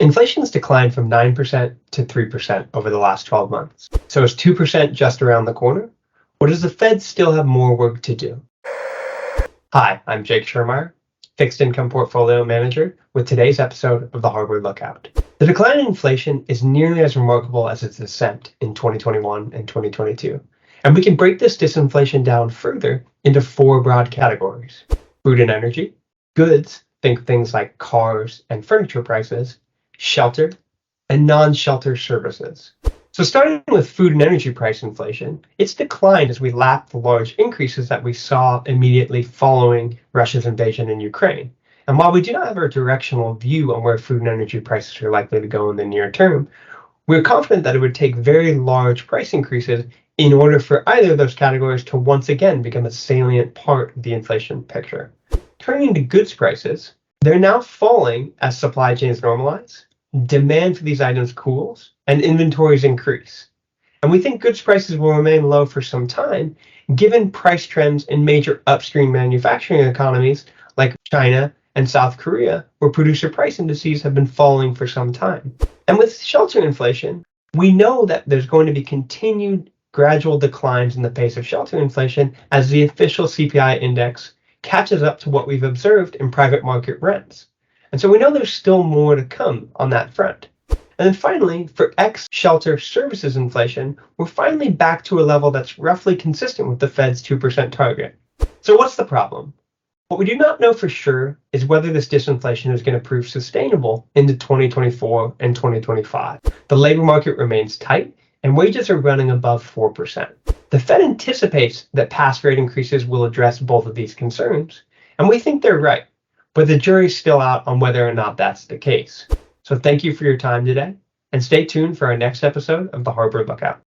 Inflation has declined from 9% to 3% over the last 12 months. So is 2% just around the corner? Or does the Fed still have more work to do? Hi, I'm Jake Schurmeier, fixed income portfolio manager, with today's episode of the Harvard Lookout. The decline in inflation is nearly as remarkable as its ascent in 2021 and 2022. And we can break this disinflation down further into four broad categories: food and energy, goods, think things like cars and furniture prices, shelter, and non-shelter services. So starting with food and energy price inflation, it's declined as we lap the large increases that we saw immediately following Russia's invasion in Ukraine. And while we do not have a directional view on where food and energy prices are likely to go in the near term, we're confident that it would take very large price increases in order for either of those categories to once again become a salient part of the inflation picture. Turning to goods prices, they're now falling as supply chains normalize, demand for these items cools, and inventories increase. And we think goods prices will remain low for some time, given price trends in major upstream manufacturing economies like China and South Korea, where producer price indices have been falling for some time. And with shelter inflation, we know that there's going to be continued gradual declines in the pace of shelter inflation as the official CPI index catches up to what we've observed in private market rents. And so we know there's still more to come on that front. And then finally, for ex-shelter services inflation, we're finally back to a level that's roughly consistent with the Fed's 2% target. So what's the problem? What we do not know for sure is whether this disinflation is going to prove sustainable into 2024 and 2025. The labor market remains tight, and wages are running above 4%. The Fed anticipates that past rate increases will address both of these concerns, and we think they're right, but the jury's still out on whether or not that's the case. So thank you for your time today, and stay tuned for our next episode of the Harvard Lookout.